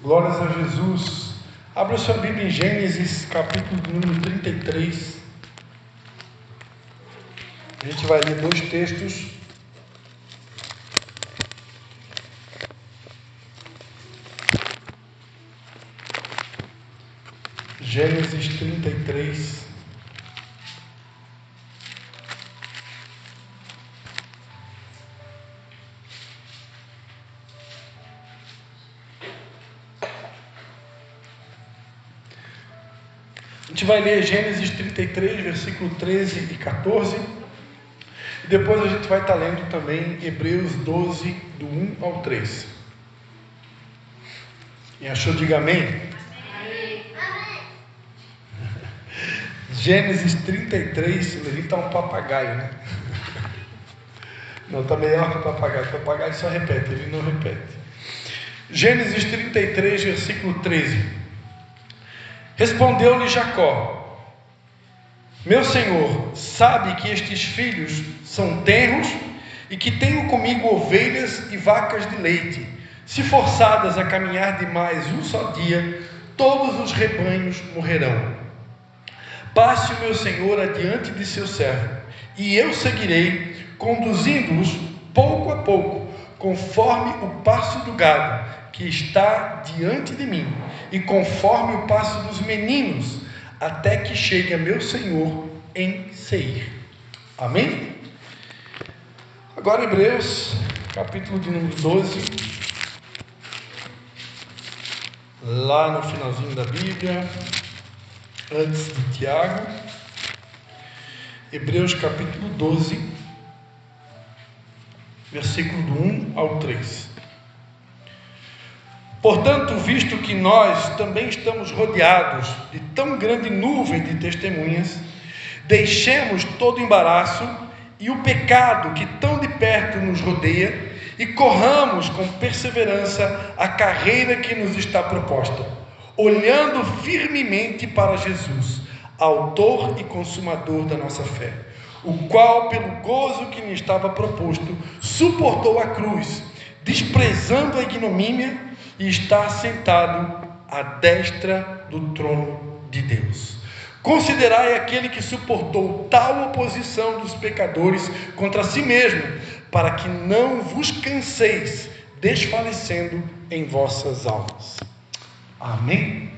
Glórias a Jesus. Abra sua Bíblia em Gênesis, capítulo número 33. A gente vai ler dois textos. Gênesis 33. A gente vai ler Gênesis 33, versículo 13 e 14. E depois a gente vai estar lendo também Hebreus 12, do 1 ao 3. Quem achou, diga amém. Amém. Gênesis 33, ele está um papagaio, né? Não, está melhor que o papagaio. O papagaio só repete, ele não repete. Gênesis 33, versículo 13. Respondeu-lhe Jacó: meu senhor sabe que estes filhos são tenros e que tenho comigo ovelhas e vacas de leite. Se forçadas a caminhar demais um só dia, todos os rebanhos morrerão. Passe o meu senhor adiante de seu servo, e eu seguirei, conduzindo-os pouco a pouco, conforme o passo do gado que está diante de mim, e conforme o passo dos meninos, até que chegue a meu senhor em Seir. Amém? Agora Hebreus, capítulo de número 12, lá no finalzinho da Bíblia, antes de Tiago. Hebreus capítulo 12, versículo do 1 ao 3. Portanto, visto que nós também estamos rodeados de tão grande nuvem de testemunhas, deixemos todo o embaraço e o pecado que tão de perto nos rodeia e corramos com perseverança a carreira que nos está proposta, olhando firmemente para Jesus, autor e consumador da nossa fé, o qual, pelo gozo que lhe estava proposto, suportou a cruz, desprezando a ignomínia, e está sentado à destra do trono de Deus. Considerai aquele que suportou tal oposição dos pecadores contra si mesmo, para que não vos canseis, desfalecendo em vossas almas. Amém?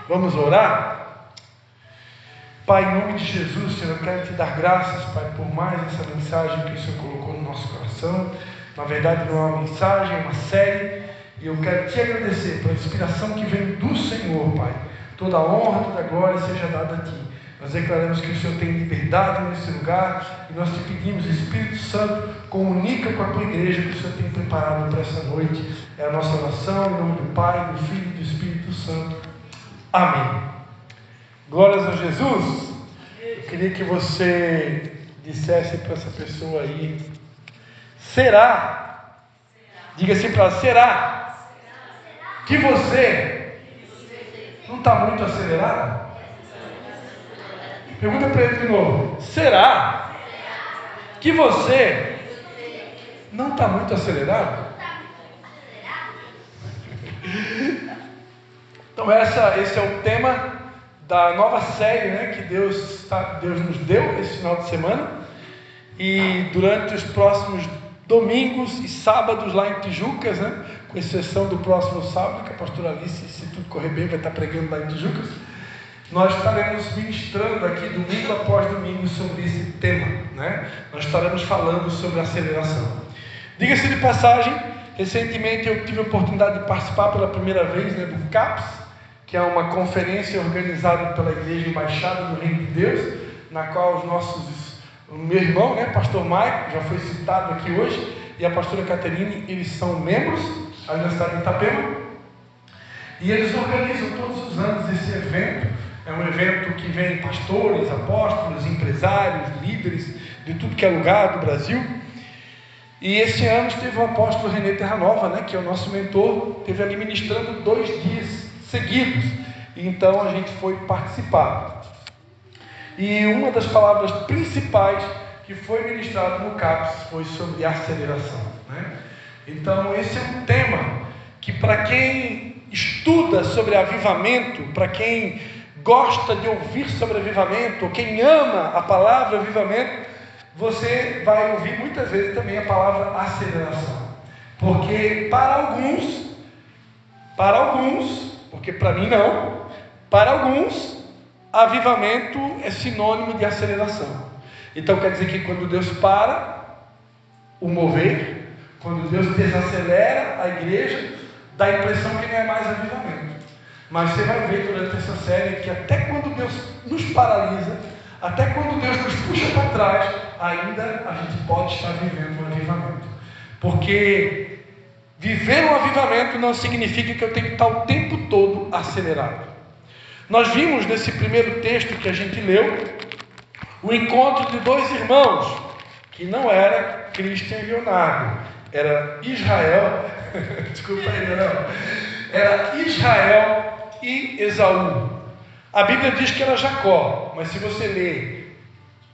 Vamos orar? Pai, em nome de Jesus, Senhor, eu quero te dar graças, Pai, por mais essa mensagem que o Senhor colocou no nosso coração. Na verdade não é uma mensagem, é uma série. E eu quero te agradecer pela inspiração que vem do Senhor, Pai. Toda a honra, toda a glória seja dada a Ti. Nós declaramos que o Senhor tem liberdade nesse lugar, e nós te pedimos, Espírito Santo, comunica com a Tua igreja que o Senhor tem preparado para essa noite. É a nossa oração, em nome do Pai, do Filho e do Espírito Santo. Amém. Glórias a Jesus. Eu queria que você dissesse para essa pessoa aí: será? Diga assim para ela: será que você não está muito acelerado? Pergunta para ele de novo: será que você não está muito acelerado? Então esse é o tema da nova série, né, que Deus nos deu esse final de semana. E durante os próximos domingos e sábados lá em Tijucas, né, com exceção do próximo sábado, que a pastora Alice, se tudo correr bem, vai estar pregando lá em Tijucas, nós estaremos ministrando aqui domingo após domingo sobre esse tema, né? Nós estaremos falando sobre aceleração. Diga-se de passagem, recentemente eu tive a oportunidade de participar pela primeira vez, né, do CAPS, que é uma conferência organizada pela Igreja Embaixada do Reino de Deus, na qual o meu irmão, né, pastor Mike, já foi citado aqui hoje, e a pastora Caterine, eles são membros ali na cidade de Itapema, e eles organizam todos os anos esse evento. É um evento que vem pastores, apóstolos, empresários, líderes de tudo que é lugar do Brasil. E esse ano teve o apóstolo René Terranova, né, que é o nosso mentor, esteve ali ministrando 2 dias seguidos, e então a gente foi participar. E uma das palavras principais que foi ministrada no CAPS foi sobre aceleração, né? Então esse é um tema que, para quem estuda sobre avivamento, para quem gosta de ouvir sobre avivamento, ou quem ama a palavra avivamento, você vai ouvir muitas vezes também a palavra aceleração. Porque para alguns, porque para mim não, para alguns, avivamento é sinônimo de aceleração. Então quer dizer que quando Deus para o mover, quando Deus desacelera a igreja, dá a impressão que não é mais avivamento. Mas você vai ver durante essa série que até quando Deus nos paralisa, até quando Deus nos puxa para trás, ainda a gente pode estar vivendo um avivamento. Porque viver um avivamento não significa que eu tenho que estar o tempo todo acelerado. Nós vimos nesse primeiro texto que a gente leu, o encontro de dois irmãos, que não era Christian e Leonardo, era Israel, desculpa aí, não, era Israel e Esaú. A Bíblia diz que era Jacó, mas se você ler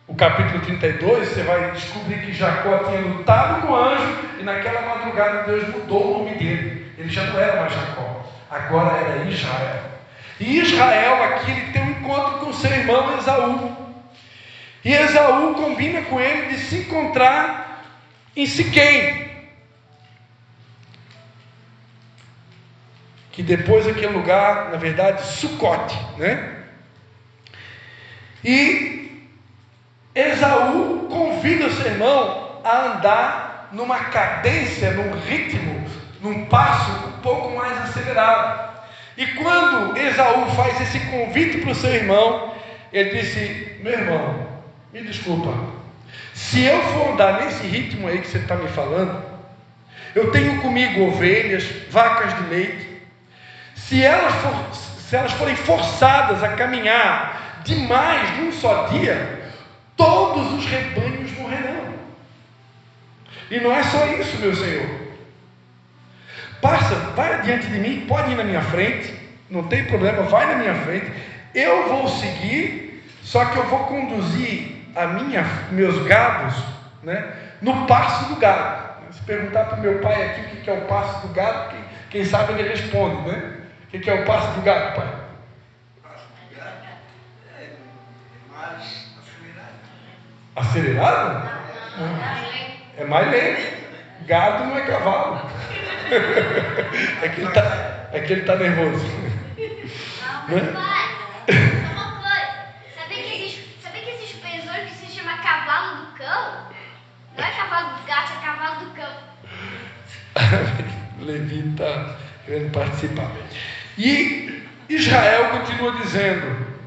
o capítulo 32, você vai descobrir que Jacó tinha lutado com o anjo, e naquela madrugada Deus mudou o nome dele. Ele já não era mais Jacó, agora era Israel. E Israel aqui, ele tem um encontro com seu irmão Esaú. E Esaú combina com ele de se encontrar em Siquém, que depois aquele lugar, na verdade, Sucote, né? E Esaú convida o seu irmão a andar numa cadência, num ritmo, num passo um pouco mais acelerado. E quando Esaú faz esse convite para o seu irmão, ele disse: meu irmão, me desculpa, se eu for andar nesse ritmo aí que você está me falando, eu tenho comigo ovelhas, vacas de leite. Se elas forem forçadas a caminhar demais num só dia, todos os rebanhos morrerão. E não é só isso, meu Senhor. Passa, vai adiante de mim, pode ir na minha frente, não tem problema, vai na minha frente. Eu vou seguir, só que eu vou conduzir meus gados, né, no passo do gado. Se perguntar para o meu pai aqui o que é o passo do gado, quem sabe ele responde, né? O que é o passo do gado, pai? O passo do gado é mais acelerado. Acelerado? É mais lento. Gado não é cavalo. É que ele está nervoso. Não, mas pai, só uma coisa. Sabia que existe um besouro que se chama cavalo do cão? Não é cavalo do gato, é cavalo do cão. Levi está querendo participar. E Israel continua dizendo: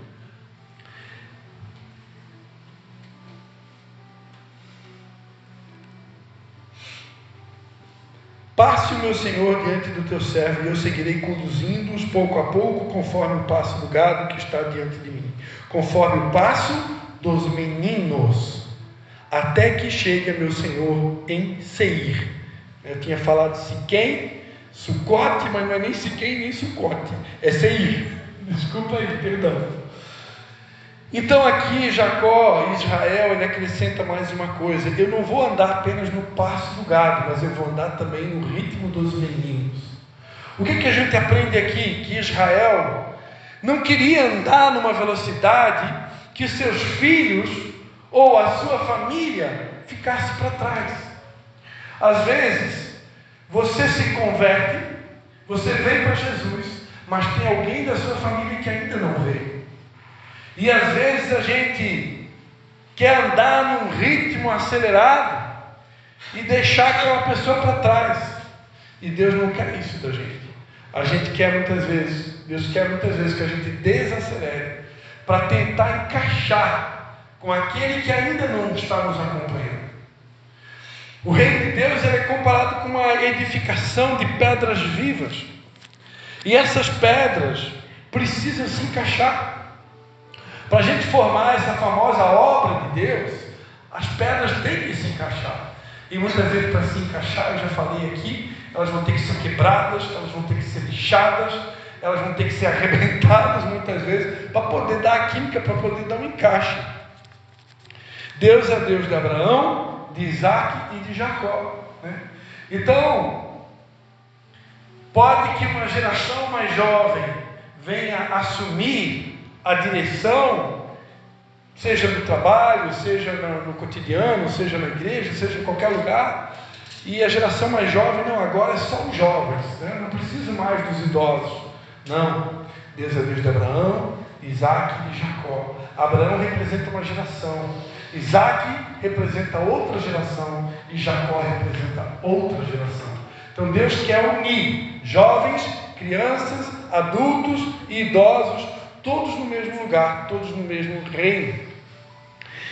passe o meu Senhor diante do teu servo, e eu seguirei conduzindo-os pouco a pouco, conforme o passo do gado que está diante de mim, conforme o passo dos meninos, até que chegue a meu Senhor em Seir. Eu tinha falado Siquém, Sucote, mas não é nem Siquém nem Sucote, é Seir. Desculpa aí, perdão. Então aqui Jacó, Israel, ele acrescenta mais uma coisa: eu não vou andar apenas no passo do gado, mas eu vou andar também no ritmo dos meninos. O que a gente aprende aqui? Que Israel não queria andar numa velocidade que seus filhos ou a sua família ficasse para trás. Às vezes você se converte, você vem para Jesus, mas tem alguém da sua família que ainda não veio. E às vezes a gente quer andar num ritmo acelerado e deixar aquela pessoa para trás. E Deus não quer isso da gente. Deus quer muitas vezes que a gente desacelere para tentar encaixar com aquele que ainda não está nos acompanhando. O reino de Deus ele é comparado com uma edificação de pedras vivas. E essas pedras precisam se encaixar. Para a gente formar essa famosa obra de Deus, as pedras têm que se encaixar. E muitas vezes, para se encaixar, eu já falei aqui, elas vão ter que ser quebradas, elas vão ter que ser lixadas, elas vão ter que ser arrebentadas muitas vezes, para poder dar a química, para poder dar um encaixe. Deus é Deus de Abraão, de Isaac e de Jacó, né? Então, Pode que uma geração mais jovem venha assumir a direção, seja no trabalho, seja no cotidiano, seja na igreja, seja em qualquer lugar, e a geração mais jovem, não, agora é só os jovens, né? Não preciso mais dos idosos. Não, Deus é Deus de Abraão, Isaac e Jacó. Abraão representa uma geração, Isaac representa outra geração e Jacó representa outra geração. Então Deus quer unir jovens, crianças, adultos e idosos, todos no mesmo lugar, todos no mesmo reino.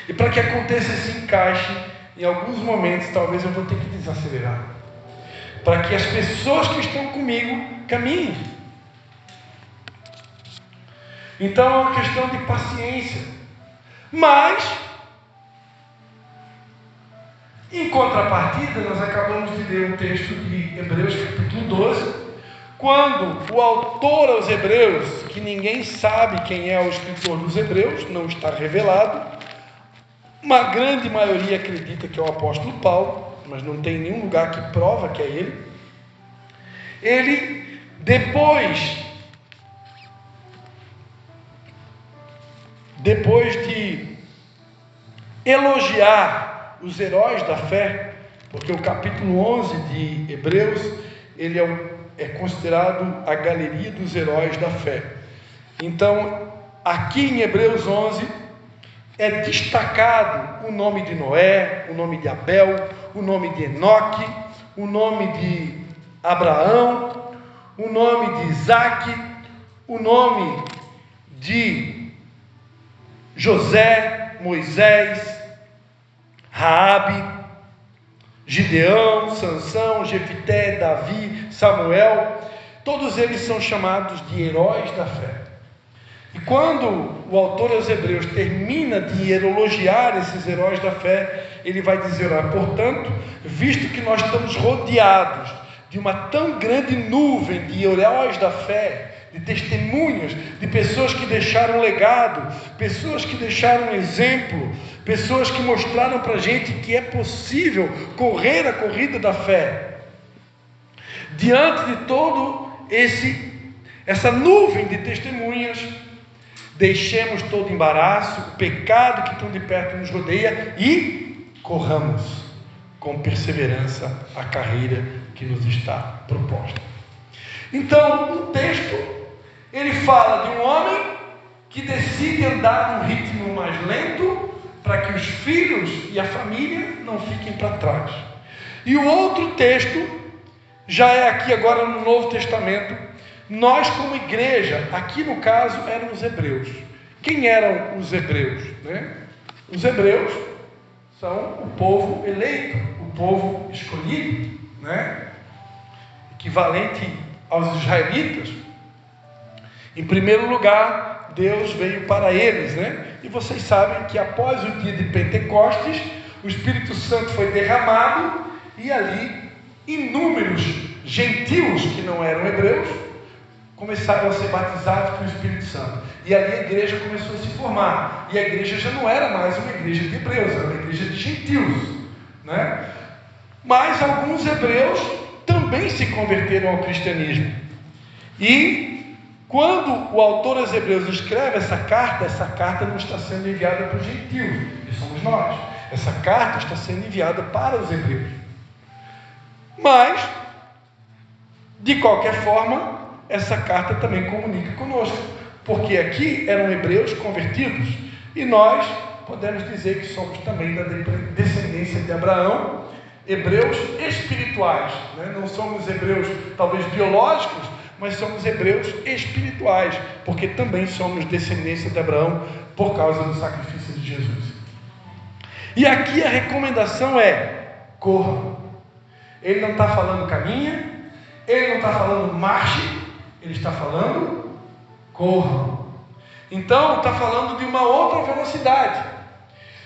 E para que aconteça esse encaixe, em alguns momentos talvez eu vou ter que desacelerar, para que as pessoas que estão comigo caminhem. Então é uma questão de paciência. Mas, em contrapartida, nós acabamos de ler um texto de Hebreus capítulo 12, quando o autor aos Hebreus, que ninguém sabe quem é o escritor dos Hebreus, não está revelado, uma grande maioria acredita que é o apóstolo Paulo, mas não tem nenhum lugar que prova que é ele. Ele, depois de elogiar os heróis da fé, porque o capítulo 11 de Hebreus, ele é considerado a galeria dos heróis da fé. Então, aqui em Hebreus 11, é destacado o nome de Noé, o nome de Abel, o nome de Enoque, o nome de Abraão, o nome de Isaac, o nome de José, Moisés, Raabe, Gideão, Sansão, Jefité, Davi, Samuel. Todos eles são chamados de heróis da fé. E quando o autor aos Hebreus termina de elogiar esses heróis da fé, ele vai dizer: portanto, visto que nós estamos rodeados de uma tão grande nuvem de heróis da fé, de testemunhas, de pessoas que deixaram legado, pessoas que deixaram exemplo, pessoas que mostraram para a gente que é possível correr a corrida da fé. Diante de todo essa nuvem de testemunhas, deixemos todo embaraço, o pecado que tão de perto nos rodeia e corramos com perseverança a carreira que nos está proposta. Então, o texto, ele fala de um homem que decide andar num ritmo mais lento para que os filhos e a família não fiquem para trás. E o outro texto já é aqui agora no Novo Testamento. Nós, como igreja, aqui no caso eram os hebreus. Quem eram os hebreus, né? Os hebreus são o povo eleito, o povo escolhido, né? Equivalente aos israelitas. Em primeiro lugar, Deus veio para eles, né? E vocês sabem que após o dia de Pentecostes, o Espírito Santo foi derramado e ali inúmeros gentios que não eram hebreus começaram a ser batizados pelo Espírito Santo. E ali a igreja começou a se formar. E a igreja já não era mais uma igreja de hebreus, era uma igreja de gentios, né? Mas alguns hebreus também se converteram ao cristianismo. E quando o autor aos Hebreus escreve essa carta não está sendo enviada para os gentios, que somos nós. Essa carta está sendo enviada para os hebreus. Mas, de qualquer forma, essa carta também comunica conosco, porque aqui eram hebreus convertidos, e nós podemos dizer que somos também da descendência de Abraão, hebreus espirituais, né? Não somos hebreus talvez biológicos, mas somos hebreus espirituais, porque também somos descendência de Abraão por causa do sacrifício de Jesus. E aqui a recomendação é: corra. Ele não está falando caminha, ele não está falando marche, ele está falando corra. Então está falando de uma outra velocidade.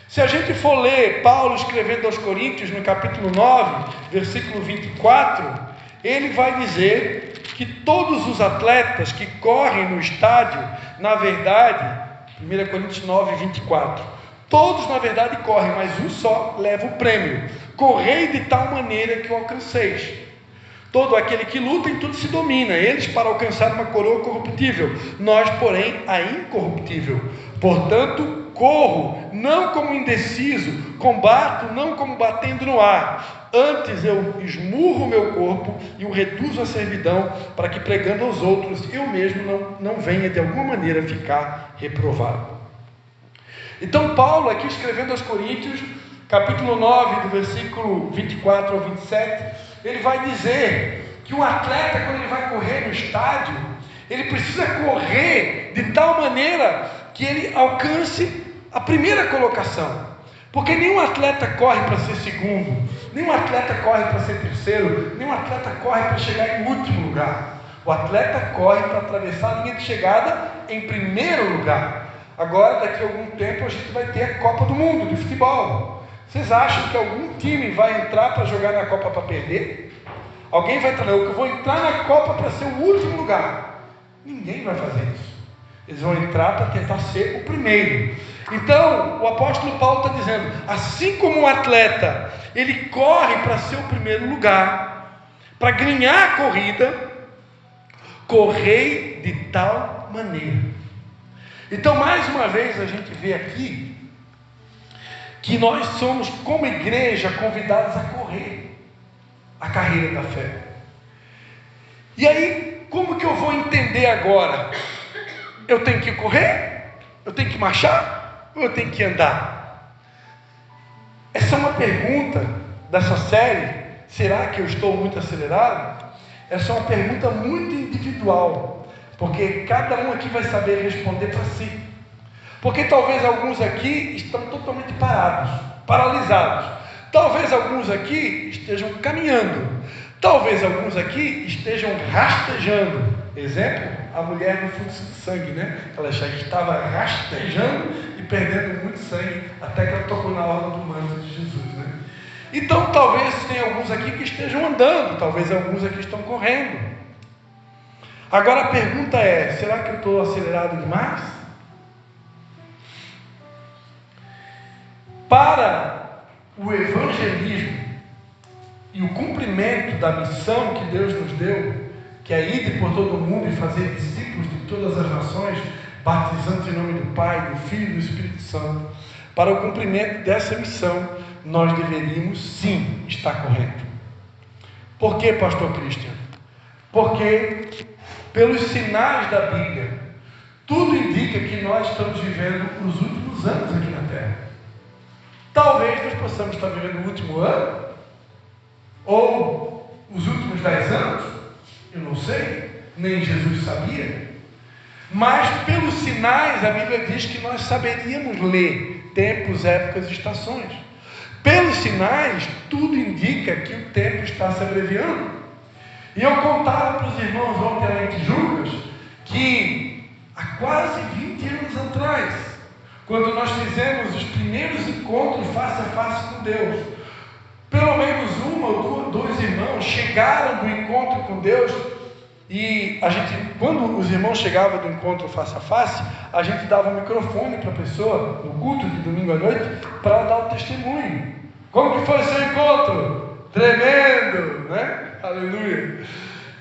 Se a gente for ler Paulo escrevendo aos Coríntios no capítulo 9, versículo 24, ele vai dizer que todos os atletas que correm no estádio, na verdade, 1 Coríntios 9, 24, todos na verdade correm, mas um só leva o prêmio. Correi de tal maneira que o alcanceis. Todo aquele que luta em tudo se domina, eles para alcançar uma coroa corruptível, nós, porém, a incorruptível. Portanto, corro, não como indeciso, combato, não como batendo no ar. Antes eu esmurro o meu corpo e o reduzo à servidão, para que pregando aos outros, eu mesmo não venha de alguma maneira ficar reprovado. Então Paulo, aqui escrevendo aos Coríntios, capítulo 9, do versículo 24 ao 27, ele vai dizer que um atleta, quando ele vai correr no estádio, ele precisa correr de tal maneira que ele alcance a primeira colocação. Porque nenhum atleta corre para ser segundo, nenhum atleta corre para ser terceiro, nenhum atleta corre para chegar em último lugar. O atleta corre para atravessar a linha de chegada em primeiro lugar. Agora, daqui a algum tempo, a gente vai ter a Copa do Mundo de futebol. Vocês acham que algum time vai entrar para jogar na Copa para perder? Alguém vai entrar, eu vou entrar na Copa para ser o último lugar. Ninguém vai fazer isso. Eles vão entrar para tentar ser o primeiro. Então, o apóstolo Paulo está dizendo, assim como um atleta, ele corre para ser o primeiro lugar, para ganhar a corrida, correi de tal maneira. Então, mais uma vez, a gente vê aqui que nós somos, como igreja, convidados a correr a carreira da fé. E aí, como que eu vou entender agora? Eu tenho que correr? Eu tenho que marchar? Ou eu tenho que andar? Essa é uma pergunta dessa série. Será que eu estou muito acelerado? Essa é uma pergunta muito individual, porque cada um aqui vai saber responder para si. Porque talvez alguns aqui estão totalmente parados, paralisados. Talvez alguns aqui estejam caminhando. Talvez alguns aqui estejam rastejando. Exemplo, a mulher no fluxo de sangue, né? Ela já estava rastejando e perdendo muito sangue, até que ela tocou na orla do manto de Jesus, né? Então talvez tenha alguns aqui que estejam andando, talvez alguns aqui estão correndo. Agora a pergunta é, será que eu estou acelerado demais? Para o evangelismo e o cumprimento da missão que Deus nos deu, que é ir por todo o mundo e fazer discípulos de todas as nações, batizando em nome do Pai, do Filho e do Espírito Santo, para o cumprimento dessa missão, nós deveríamos sim estar correndo. Por que, pastor Christian? Porque pelos sinais da Bíblia, tudo indica que nós estamos vivendo os últimos anos aqui na Terra. Talvez nós possamos estar vivendo o último ano, ou os últimos 10 anos, eu não sei, nem Jesus sabia, mas pelos sinais a Bíblia diz que nós saberíamos ler tempos, épocas e estações. Pelos sinais, tudo indica que o tempo está se abreviando. E eu contava para os irmãos ontem lá em Tijucas que há quase 20 anos atrás, quando nós fizemos os primeiros encontros face a face com Deus, pelo menos um ou dois irmãos chegaram do encontro com Deus. E a gente, quando os irmãos chegavam do encontro face a face, a gente dava um microfone para a pessoa, no culto de domingo à noite, para dar o testemunho. Como que foi o seu encontro? Tremendo, né? Aleluia.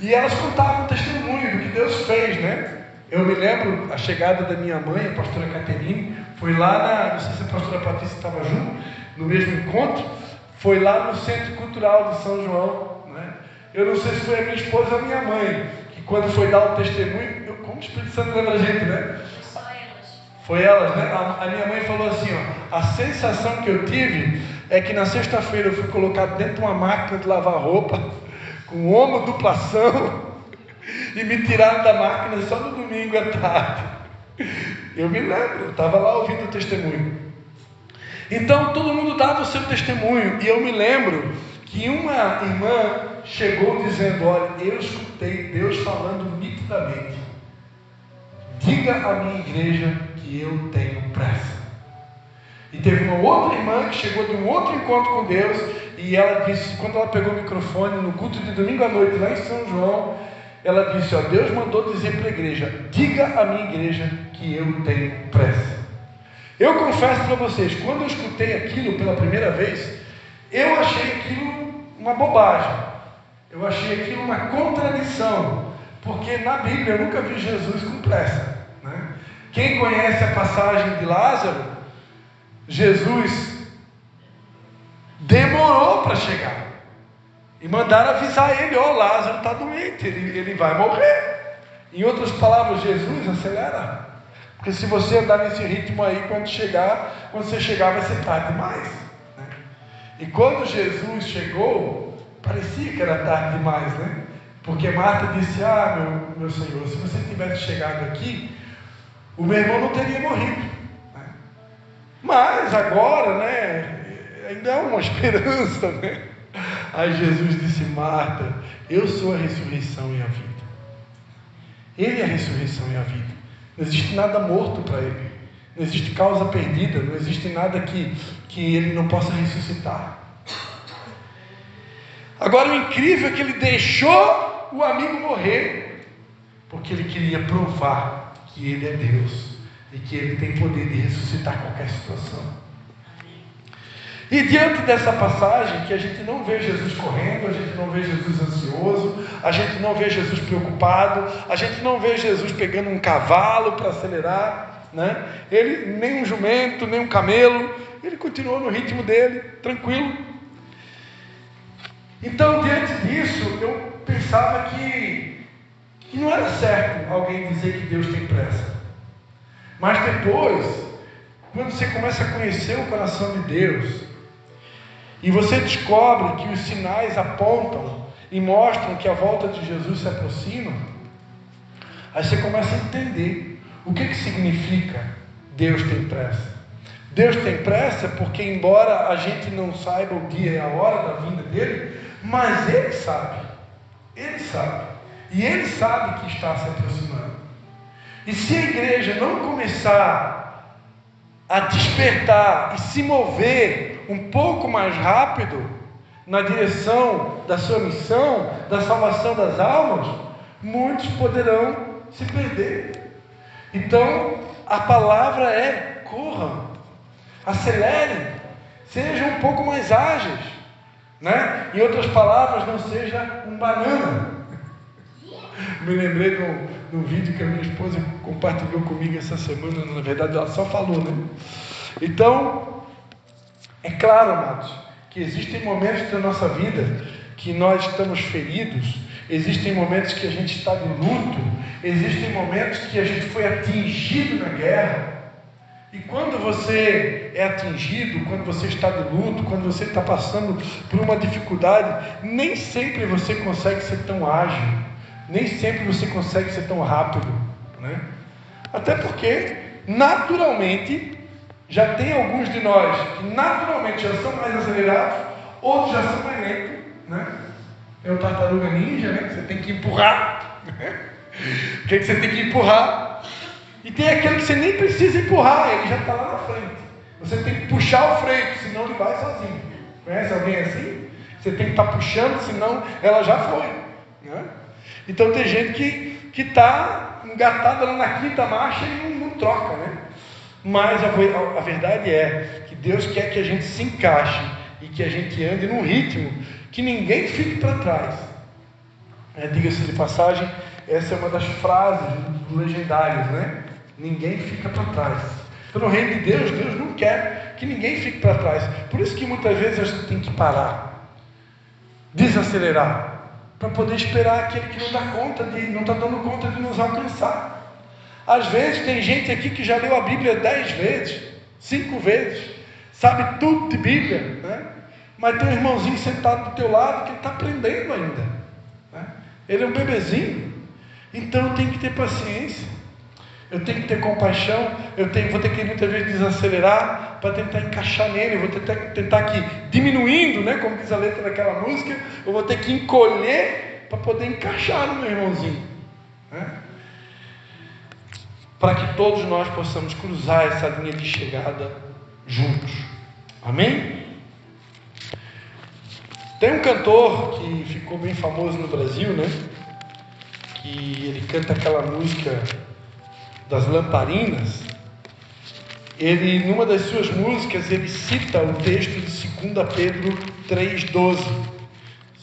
E elas contavam o testemunho do que Deus fez, né? Eu me lembro a chegada da minha mãe, a pastora Caterine, foi lá não sei se a pastora Patrícia estava junto, no mesmo encontro, foi lá no Centro Cultural de São João, né? Eu não sei se foi a minha esposa ou a minha mãe, que quando foi dar o testemunho, como o Espírito Santo lembra a gente, né? Foi elas, né? A minha mãe falou assim, ó, a sensação que eu tive é que na sexta-feira eu fui colocado dentro de uma máquina de lavar roupa, com homoduplação, e me tiraram da máquina só no domingo à tarde. Eu me lembro, eu estava lá ouvindo o testemunho. Então todo mundo dava o seu testemunho, e eu me lembro que uma irmã chegou dizendo, olha, eu escutei Deus falando nitidamente, diga à minha igreja que eu tenho pressa. E teve uma outra irmã que chegou de um outro encontro com Deus, e ela disse, quando ela pegou o microfone no culto de domingo à noite lá em São João, ela disse, ó, Deus mandou dizer para a igreja, diga à minha igreja que eu tenho pressa. Eu confesso para vocês, quando eu escutei aquilo pela primeira vez, eu achei aquilo uma bobagem. Eu achei aquilo uma contradição, porque na Bíblia eu nunca vi Jesus com pressa, né? Quem conhece a passagem de Lázaro, Jesus demorou para chegar. E mandaram avisar ele: ó, Lázaro está doente, ele vai morrer. Em outras palavras, Jesus acelera. Porque se você andar nesse ritmo aí, quando você chegar vai ser tarde demais, né? E quando Jesus chegou, parecia que era tarde demais, né? Porque Marta disse: ah, meu Senhor, se você tivesse chegado aqui, o meu irmão não teria morrido, né? Mas agora, né, ainda há uma esperança, né? Aí Jesus disse: Marta, eu sou a ressurreição e a vida. Ele é a ressurreição e a vida. Não existe nada morto para ele. Não existe causa perdida. Não existe nada que ele não possa ressuscitar. Agora o incrível é que ele deixou o amigo morrer, porque ele queria provar que ele é Deus e que ele tem poder de ressuscitar qualquer situação. E diante dessa passagem, que a gente não vê Jesus correndo, a gente não vê Jesus ansioso, a gente não vê Jesus preocupado, a gente não vê Jesus pegando um cavalo para acelerar, né? Ele, nem um jumento, nem um camelo, ele continuou no ritmo dele, tranquilo. Então, diante disso, eu pensava que não era certo alguém dizer que Deus tem pressa. Mas depois, quando você começa a conhecer o coração de Deus, e você descobre que os sinais apontam e mostram que a volta de Jesus se aproxima, aí você começa a entender o que significa Deus tem pressa. Deus tem pressa porque, embora a gente não saiba o dia e a hora da vinda dele, mas Ele sabe, e Ele sabe que está se aproximando. E se a igreja não começar a despertar e se mover um pouco mais rápido na direção da sua missão, da salvação das almas, muitos poderão se perder. Então, a palavra é: corram, acelerem, sejam um pouco mais ágeis, né? Em outras palavras, não seja um banana. Me lembrei de um vídeo que a minha esposa compartilhou comigo essa semana. Na verdade, ela só falou, né? Então, é claro, amados, que existem momentos da nossa vida que nós estamos feridos, existem momentos que a gente está de luto, existem momentos que a gente foi atingido na guerra. E quando você é atingido, quando você está de luto, quando você está passando por uma dificuldade, nem sempre você consegue ser tão ágil, nem sempre você consegue ser tão rápido, né? Até porque, naturalmente, já tem alguns de nós que naturalmente já são mais acelerados, outros já são mais lentos, né? É o tartaruga ninja, né? Que você tem que empurrar, né? O que você tem que empurrar? E tem aquele que você nem precisa empurrar, ele já está lá na frente. Você tem que puxar o freio, senão ele vai sozinho. Conhece alguém assim? Você tem que estar puxando, senão ela já foi, né? Então tem gente que está engatada lá na quinta marcha e não troca, né? Mas a verdade é que Deus quer que a gente se encaixe e que a gente ande num ritmo que ninguém fique para trás. Diga-se de passagem, essa é uma das frases legendárias, né? Ninguém fica para trás. Então, no reino de Deus, Deus não quer que ninguém fique para trás. Por isso que muitas vezes a gente tem que parar, desacelerar, para poder esperar aquele que não está dando conta de nos alcançar. Às vezes tem gente aqui que já leu a Bíblia 10 vezes, 5 vezes, sabe tudo de Bíblia, né? Mas tem um irmãozinho sentado do teu lado que ele está aprendendo ainda, né? Ele é um bebezinho. Então eu tenho que ter paciência, eu tenho que ter compaixão, vou ter que muitas vezes desacelerar para tentar encaixar nele, eu vou tentar aqui diminuindo, né? Como diz a letra daquela música, eu vou ter que encolher para poder encaixar no meu irmãozinho, né? Para que todos nós possamos cruzar essa linha de chegada juntos. Amém? Tem um cantor que ficou bem famoso no Brasil, né? Que ele canta aquela música das lamparinas. Ele, numa das suas músicas, ele cita o texto de 2 Pedro 3,12.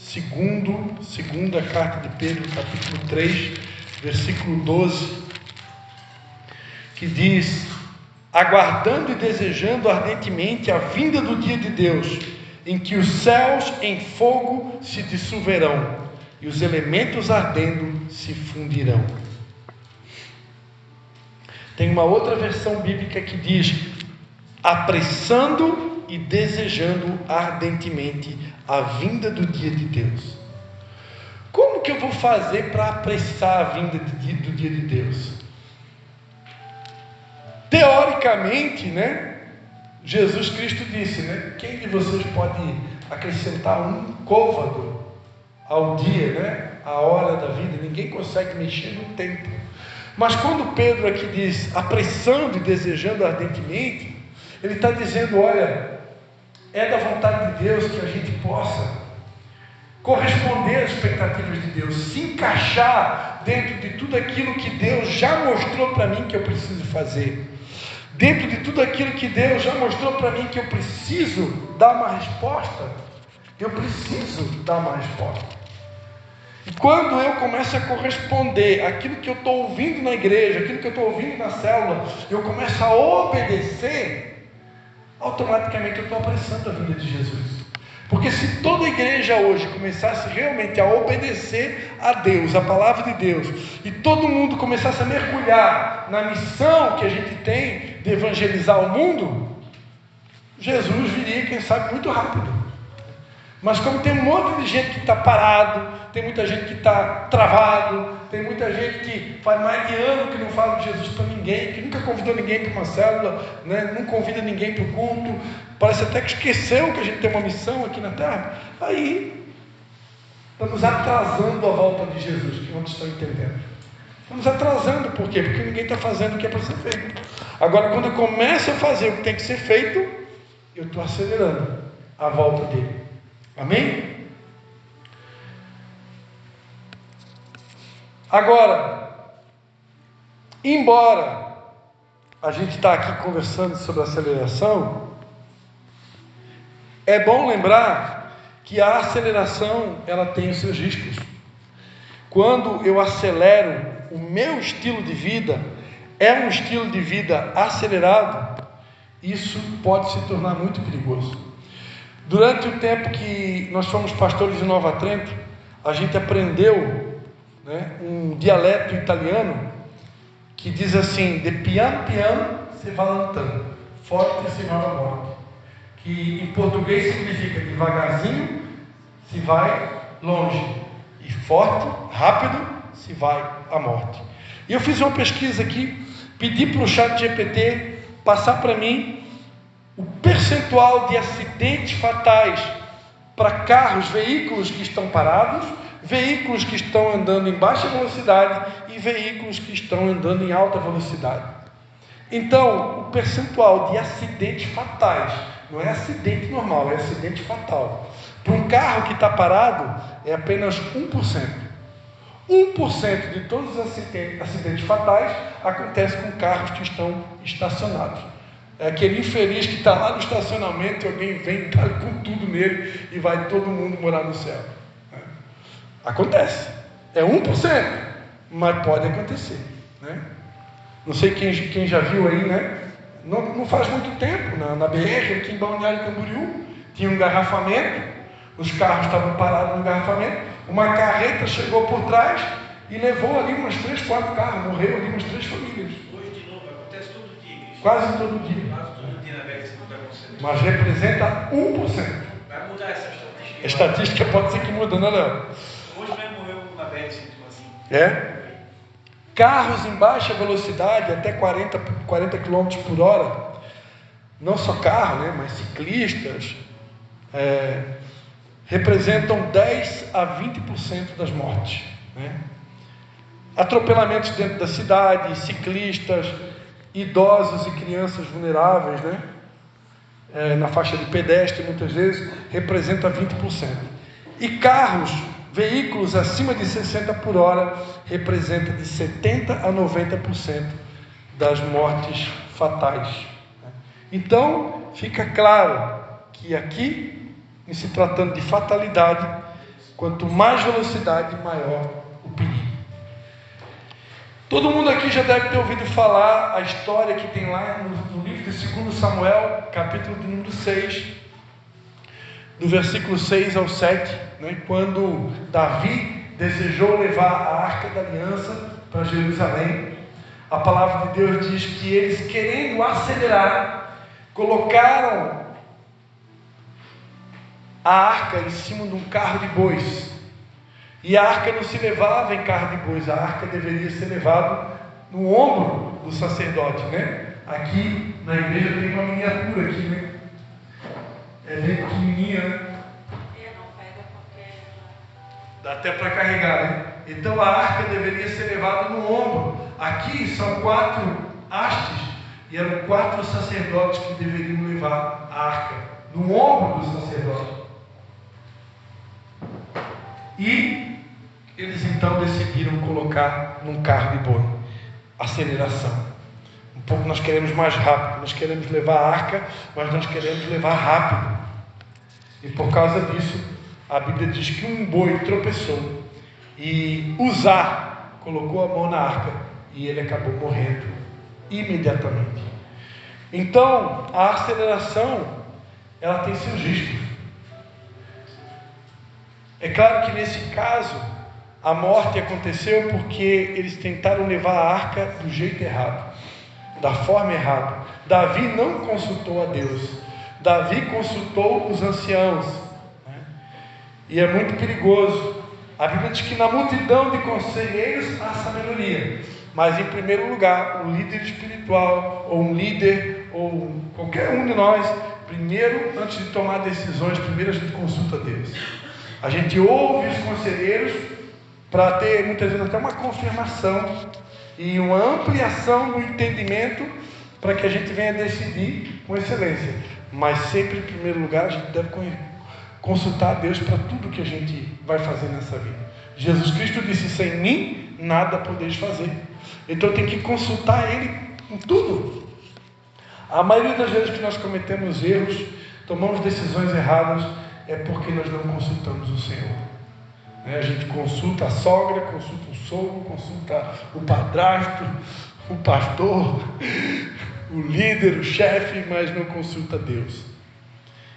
segunda carta de Pedro, capítulo 3, versículo 12, que diz: aguardando e desejando ardentemente a vinda do dia de Deus, em que os céus em fogo se dissolverão e os elementos ardendo se fundirão. Tem uma outra versão bíblica que diz: apressando e desejando ardentemente a vinda do dia de Deus. Como que eu vou fazer para apressar a vinda do dia de Deus? Teoricamente, né? Jesus Cristo disse, né? Quem de vocês pode acrescentar um côvado ao dia, né? A hora da vida? Ninguém consegue mexer no tempo. Mas quando Pedro aqui diz apressando e desejando ardentemente, ele está dizendo: olha, é da vontade de Deus que a gente possa corresponder às expectativas de Deus, se encaixar dentro de tudo aquilo que Deus já mostrou para mim que eu preciso fazer, dentro de tudo aquilo que Deus já mostrou para mim que eu preciso dar uma resposta. Eu preciso dar uma resposta. E quando eu começo a corresponder àquilo que eu estou ouvindo na igreja, aquilo que eu estou ouvindo na célula, eu começo a obedecer, automaticamente eu estou apressando a vinda de Jesus. Porque se toda a igreja hoje começasse realmente a obedecer a Deus, a palavra de Deus, e todo mundo começasse a mergulhar na missão que a gente tem de evangelizar o mundo, Jesus viria, quem sabe, muito rápido. Mas como tem um monte de gente que está parado, tem muita gente que está travado, tem muita gente que faz mais de ano que não fala de Jesus para ninguém, que nunca convidou ninguém para uma célula, né? Não convida ninguém para o culto, parece até que esqueceu que a gente tem uma missão aqui na terra. Aí estamos atrasando a volta de Jesus, que não estão entendendo. Estamos atrasando, por quê? Porque ninguém está fazendo o que é para ser feito. Agora, quando eu começo a fazer o que tem que ser feito, eu estou acelerando a volta dele. Amém? Agora, embora a gente está aqui conversando sobre aceleração, é bom lembrar que a aceleração ela tem os seus riscos. Quando eu acelero, o meu estilo de vida é um estilo de vida acelerado, isso pode se tornar muito perigoso. Durante o tempo que nós fomos pastores em Nova Trento, a gente aprendeu, né, um dialeto italiano que diz assim: de piano piano se va lontano, forte se va à morte. Que em português significa devagarzinho se vai longe, e forte, rápido, se vai à morte. E eu fiz uma pesquisa aqui, pedi para o ChatGPT passar para mim o percentual de acidentes fatais para carros, veículos que estão parados, veículos que estão andando em baixa velocidade e veículos que estão andando em alta velocidade. Então, o percentual de acidentes fatais, não é acidente normal, é acidente fatal. Para um carro que está parado, é apenas 1%. 1% de todos os acidentes fatais acontece com carros que estão estacionados. É aquele infeliz que está lá no estacionamento e alguém vem e dá com tudo nele e vai todo mundo morar no céu. Acontece. É 1%, mas pode acontecer, né? Não sei quem já viu aí, né? Não faz muito tempo, na BR, aqui em Balneário Camboriú, tinha um engarrafamento, os carros estavam parados no engarrafamento, uma carreta chegou por trás e levou ali umas 3, 4 carros, morreu ali umas 3 famílias. Hoje de novo, acontece todo dia isso. Quase todo dia. Quase todo dia na BR isso está acontecendo. Mas representa 1%. Vai mudar essa estatística. A estatística pode ser que muda, né, Léo? Hoje mesmo morreu na BR assim. É? Carros em baixa velocidade, até 40 km por hora, não só carro, né, mas ciclistas, representam 10 a 20% das mortes, né? Atropelamentos dentro da cidade, ciclistas, idosos e crianças vulneráveis, né? Na faixa de pedestre, muitas vezes, representa 20%. E carros, veículos acima de 60 por hora, representa de 70 a 90% das mortes fatais. Então, fica claro que aqui, em se tratando de fatalidade, Quanto mais velocidade, maior o perigo. Todo mundo aqui já deve ter ouvido falar a história que tem lá no livro de 2 Samuel, capítulo de número 6, do versículo 6 ao 7, né, quando Davi desejou levar a Arca da Aliança para Jerusalém. A palavra de Deus diz que eles, querendo acelerar, colocaram a arca em cima de um carro de bois. E a arca não se levava em carro de bois, a arca deveria ser levada no ombro do sacerdote, né? Aqui na igreja tem uma miniatura aqui, né? É bem pequenininha, né? Dá até para carregar, né? Então a arca deveria ser levada no ombro. Aqui são 4 hastes, e eram 4 sacerdotes que deveriam levar a arca no ombro do sacerdote. E eles então decidiram colocar num carro de boi. Aceleração. Um pouco nós queremos mais rápido, nós queremos levar a arca, mas nós queremos levar rápido. E por causa disso, a Bíblia diz que um boi tropeçou e Uzá colocou a mão na arca e ele acabou morrendo imediatamente. Então, a aceleração, ela tem seus riscos. É claro que nesse caso, a morte aconteceu porque eles tentaram levar a arca do jeito errado, da forma errada. Davi não consultou a Deus, Davi consultou os anciãos, né? E é muito perigoso. A Bíblia diz que na multidão de conselheiros há sabedoria, mas em primeiro lugar, um líder espiritual, ou um líder, ou qualquer um de nós, primeiro, antes de tomar decisões, primeiro a gente consulta a Deus. A gente ouve os conselheiros para ter muitas vezes até uma confirmação e uma ampliação do entendimento para que a gente venha decidir com excelência. Mas sempre em primeiro lugar a gente deve consultar a Deus para tudo que a gente vai fazer nessa vida. Jesus Cristo disse: sem mim nada podeis fazer. Então tem que consultar Ele em tudo. A maioria das vezes que nós cometemos erros, tomamos decisões erradas, é porque nós não consultamos o Senhor. A gente consulta a sogra, consulta o sogro, consulta o padrasto, o pastor, o líder, o chefe, mas não consulta Deus.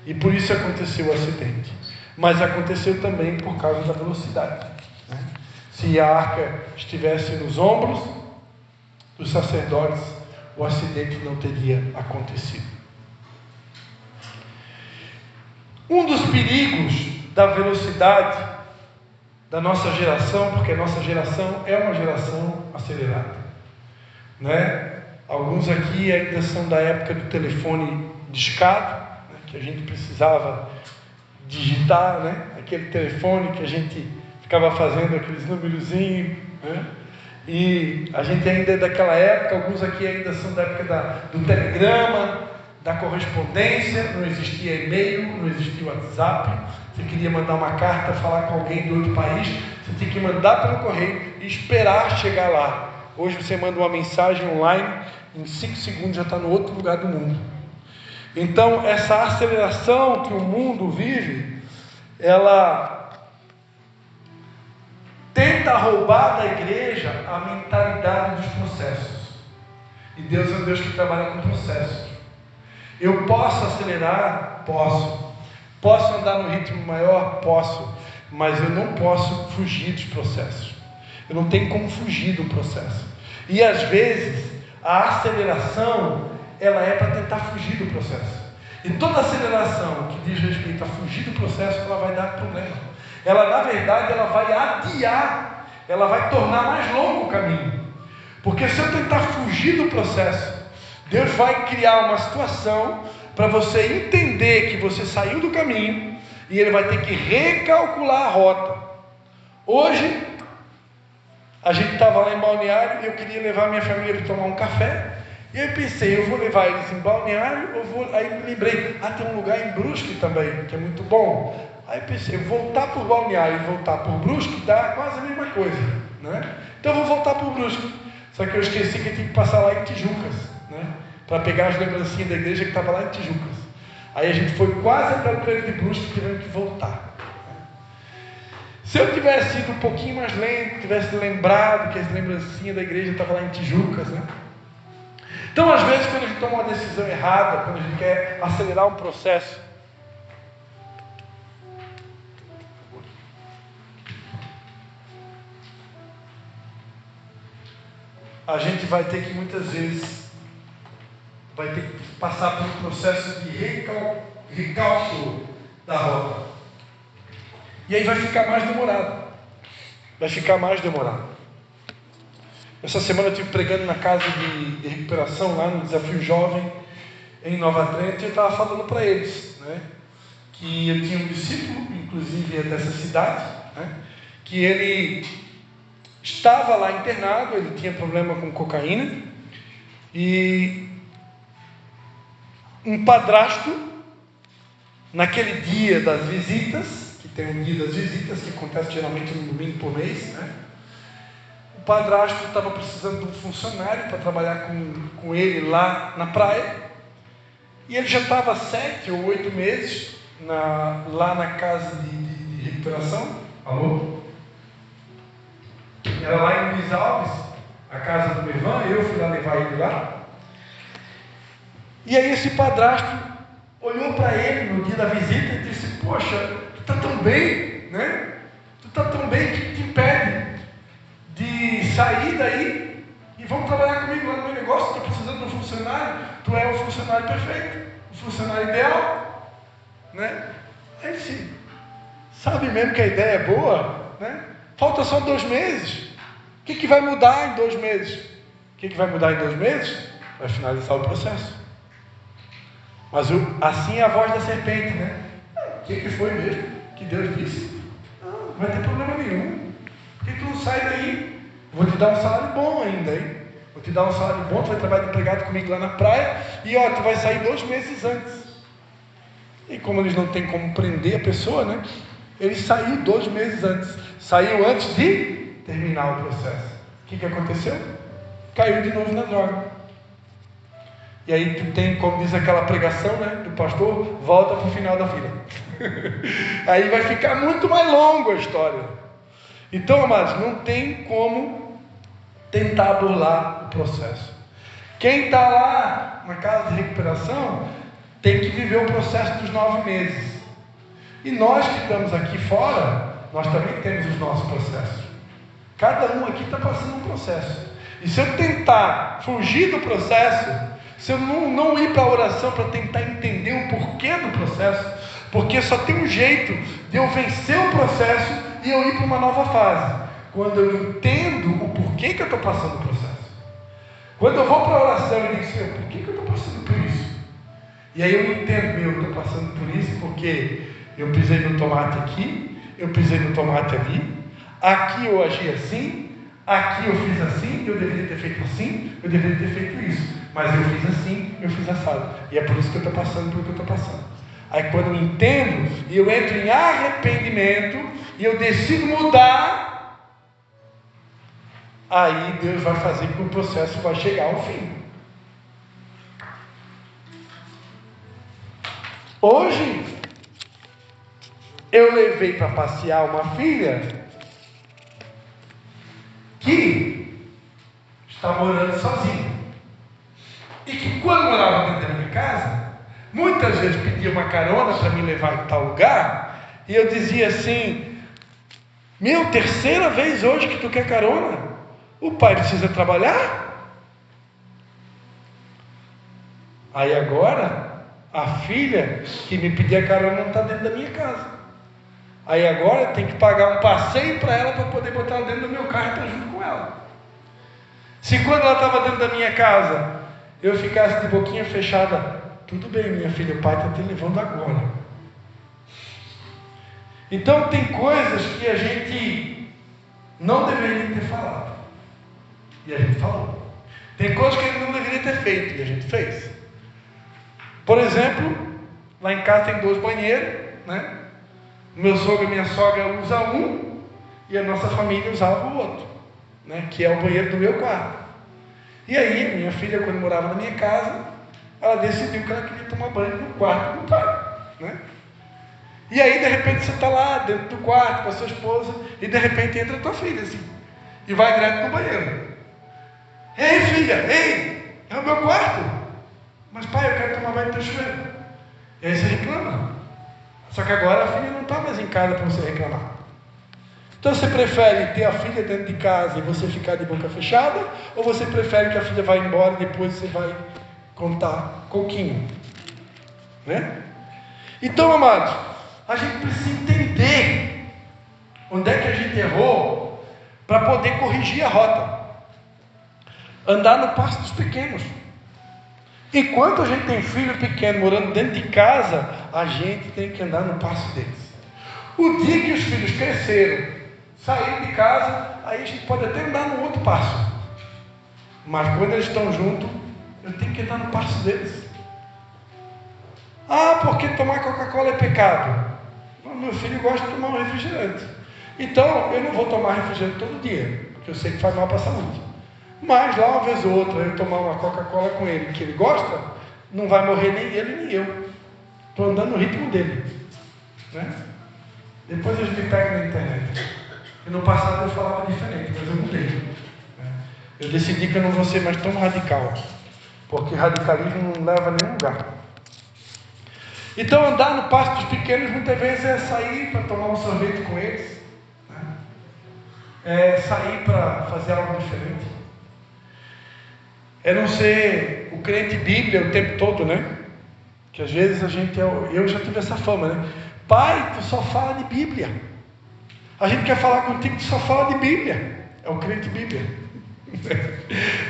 E por isso aconteceu o acidente. Mas aconteceu também por causa da velocidade, né? Se a arca estivesse nos ombros dos sacerdotes, o acidente não teria acontecido. Um dos perigos da velocidade da nossa geração, porque a nossa geração é uma geração acelerada, né? Alguns aqui ainda são da época do telefone discado, né? Que a gente precisava digitar, né? Aquele telefone que a gente ficava fazendo aqueles númerozinhos, né? E a gente ainda é daquela época. Alguns aqui ainda são da época do telegrama, da correspondência. Não existia e-mail, não existia WhatsApp. Você queria mandar uma carta, falar com alguém de outro país, você tinha que mandar pelo correio e esperar chegar lá. Hoje você manda uma mensagem online, em 5 segundos já está no outro lugar do mundo. Então essa aceleração que o mundo vive, ela tenta roubar da igreja a mentalidade dos processos. E Deus é um Deus que trabalha com processos. Eu posso acelerar? Posso. Posso andar no ritmo maior? Posso. Mas eu não posso fugir dos processos. Eu não tenho como fugir do processo. E às vezes a aceleração, ela é para tentar fugir do processo. E toda aceleração que diz respeito a fugir do processo, ela vai dar problema. Ela, na verdade, ela vai adiar, ela vai tornar mais longo o caminho. Porque se eu tentar fugir do processo, Deus vai criar uma situação para você entender que você saiu do caminho e Ele vai ter que recalcular a rota. Hoje, a gente estava lá em Balneário e eu queria levar minha família para tomar um café. E eu pensei, eu vou levar eles em Balneário, aí me lembrei, tem um lugar em Brusque também, que é muito bom. Aí eu pensei, voltar por Balneário e voltar por Brusque dá quase a mesma coisa, né? Então eu vou voltar por Brusque. Só que eu esqueci que eu tinha que passar lá em Tijucas, né? Para pegar as lembrancinhas da igreja que estava lá em Tijucas. Aí a gente foi quase até o treino de Brusque e tivemos que voltar. Se eu tivesse sido um pouquinho mais lento, tivesse lembrado que as lembrancinhas da igreja estavam lá em Tijucas, né? Então, às vezes, quando a gente toma uma decisão errada, quando a gente quer acelerar um processo, a gente vai ter que muitas vezes passar por um processo de recálculo da rota. E aí vai ficar mais demorado. Essa semana eu estive pregando na casa de recuperação, lá no Desafio Jovem, em Nova Trento, e eu estava falando para eles, né, que eu tinha um discípulo, inclusive é dessa cidade, né, que ele estava lá internado, ele tinha problema com cocaína, e um padrasto, naquele dia das visitas, que tem um dia das visitas, que acontece geralmente no domingo por mês, né? O padrasto estava precisando de um funcionário para trabalhar com ele lá na praia, e ele já estava 7 ou 8 meses lá na casa de recuperação. Alô? Era lá em Luiz Alves, a casa do Mervan. Eu fui lá levar ele lá. E aí esse padrasto olhou para ele no dia da visita e disse: poxa, tu está tão bem, né? Tu está tão bem, o que te impede de sair daí e vamos trabalhar comigo lá no meu negócio? Estou precisando de um funcionário. Tu é o funcionário perfeito, o funcionário ideal, né? Aí ele disse: sabe mesmo que a ideia é boa, né? Falta só 2 meses. O que vai mudar em 2 meses? O que vai mudar em 2 meses? Vai finalizar o processo. Mas assim é a voz da serpente, né? O que foi mesmo que Deus disse? Não vai ter problema nenhum. Por que tu não sai daí? Vou te dar um salário bom ainda, hein? Vou te dar um salário bom, tu vai trabalhar de empregado comigo lá na praia, e ó, tu vai sair 2 meses antes. E como eles não têm como prender a pessoa, né? Ele saiu 2 meses antes. Saiu antes de terminar o processo. O que aconteceu? Caiu de novo na droga. E aí tu tem, como diz aquela pregação, né, do pastor, volta para o final da fila. Aí vai ficar muito mais longo a história. Então, amados, não tem como tentar burlar o processo. Quem está lá na casa de recuperação tem que viver o processo dos 9 meses. E nós que estamos aqui fora, nós também temos os nossos processos. Cada um aqui está passando um processo. E se eu tentar fugir do processo, se eu não ir para a oração para tentar entender o porquê do processo, porque só tem um jeito de eu vencer o processo e eu ir para uma nova fase, quando eu entendo o porquê que eu estou passando o processo. Quando eu vou para a oração e digo: Senhor, por que eu estou passando por isso? E aí eu entendo: eu estou passando por isso porque eu pisei no tomate aqui, eu pisei no tomate ali, aqui eu agi assim, aqui eu fiz assim, eu deveria ter feito assim, eu deveria ter feito isso, mas eu fiz assim, eu fiz assado, e é por isso que eu estou passando pelo que eu estou passando. Aí quando eu entendo, e eu entro em arrependimento, e eu decido mudar, aí Deus vai fazer com que o processo vai chegar ao fim. Hoje, eu levei para passear uma filha que está morando sozinha. E que quando morava dentro da minha casa, muitas vezes pedia uma carona para me levar em tal lugar, e eu dizia assim: meu, 3ª vez hoje que tu quer carona? O pai precisa trabalhar? Aí agora, a filha que me pedia carona não está dentro da minha casa. Aí agora tem que pagar um passeio para ela, para poder botar ela dentro do meu carro e estar junto com ela. Se quando ela estava dentro da minha casa, eu ficasse de boquinha fechada: tudo bem, minha filha, o pai está te levando agora. Então tem coisas que a gente não deveria ter falado, e a gente falou. Tem coisas que a gente não deveria ter feito, e a gente fez. Por exemplo, lá em casa tem 2 banheiros, né? Meu sogro e minha sogra usam um, e a nossa família usava o outro, né? Que é o banheiro do meu quarto. E aí, minha filha, quando morava na minha casa, ela decidiu que ela queria tomar banho no quarto do pai, né? E aí, de repente, você está lá dentro do quarto com a sua esposa e, de repente, entra a tua filha, assim, e vai direto no banheiro. Ei, filha, ei, é o meu quarto. Mas, pai, eu quero tomar banho no teu chuveiro. E aí você reclama. Só que agora a filha não está mais em casa para você reclamar. Então, você prefere ter a filha dentro de casa e você ficar de boca fechada? Ou você prefere que a filha vá embora e depois você vai contar coquinho? Né? Então, amados, a gente precisa entender onde é que a gente errou para poder corrigir a rota. Andar no passo dos pequenos. Enquanto a gente tem filho pequeno morando dentro de casa, a gente tem que andar no passo deles. O dia que os filhos cresceram, saíram de casa, aí a gente pode até andar no outro passo. Mas quando eles estão juntos, eu tenho que andar no passo deles. Ah, porque tomar Coca-Cola é pecado? Meu filho gosta de tomar um refrigerante. Então, eu não vou tomar refrigerante todo dia, porque eu sei que faz mal para a saúde. Mas lá uma vez ou outra, eu tomar uma Coca-Cola com ele, que ele gosta, não vai morrer nem ele nem eu. Estou andando no ritmo dele. Né? Depois eles me pegam na internet. E no passado eu falava diferente, mas eu mudei. Né? Eu decidi que eu não vou ser mais tão radical, porque radicalismo não leva a nenhum lugar. Então, andar no passo dos pequenos muitas vezes é sair para tomar um sorvete com eles, né? É sair para fazer algo diferente, é não ser o crente Bíblia o tempo todo, né? Que às vezes a gente eu já tive essa fama, né? Pai, tu só fala de Bíblia. A gente quer falar contigo, tu só fala de Bíblia. É o crente Bíblia.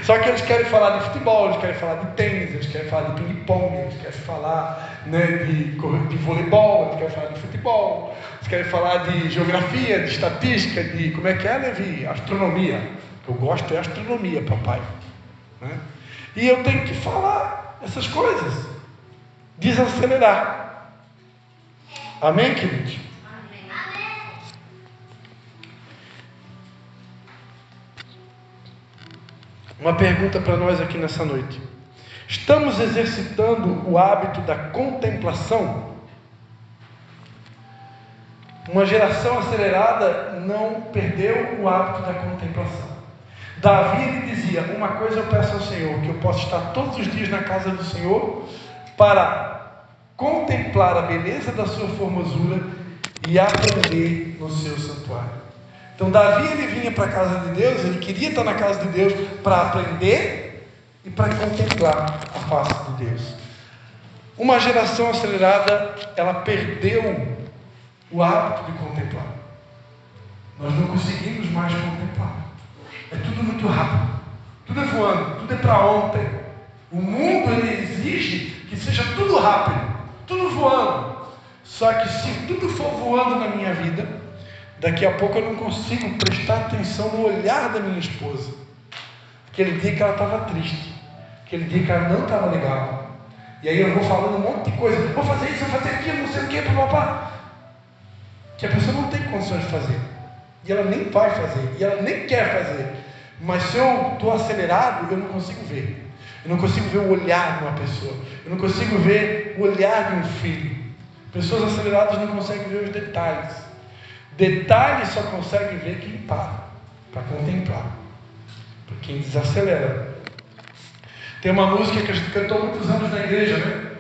Só que eles querem falar de futebol, eles querem falar de tênis, eles querem falar de ping-pong, eles querem falar, né, de voleibol, eles querem falar de futebol, eles querem falar de geografia, de estatística, de como é que é, Levi? Astronomia. Eu gosto é astronomia, papai. Né? E eu tenho que falar essas coisas, desacelerar. Amém, queridos? Uma pergunta para nós aqui nessa noite. Estamos exercitando o hábito da contemplação? Uma geração acelerada não perdeu o hábito da contemplação. Davi ele dizia, uma coisa eu peço ao Senhor, que eu possa estar todos os dias na casa do Senhor para contemplar a beleza da sua formosura e aprender no seu santuário. Então Davi ele vinha para a casa de Deus, ele queria estar na casa de Deus para aprender e para contemplar a face de Deus. Uma geração acelerada, ela perdeu o hábito de contemplar. Nós não conseguimos mais contemplar. É tudo muito rápido, tudo é voando, tudo é para ontem. O mundo ele exige que seja tudo rápido, tudo voando. Só que se tudo for voando na minha vida, daqui a pouco eu não consigo prestar atenção no olhar da minha esposa. Aquele dia que ela estava triste, aquele dia que ela não estava legal. E aí eu vou falando um monte de coisa, vou fazer isso, vou fazer aquilo, não sei o que, papapá. Que a pessoa não tem condições de fazer. E ela nem vai fazer, e ela nem quer fazer. Mas se eu estou acelerado, eu não consigo ver. Eu não consigo ver o olhar de uma pessoa. Eu não consigo ver o olhar de um filho. Pessoas aceleradas não conseguem ver os detalhes. Detalhes só consegue ver quem para contemplar. Para quem desacelera. Tem uma música que a gente cantou há muitos anos na igreja, né?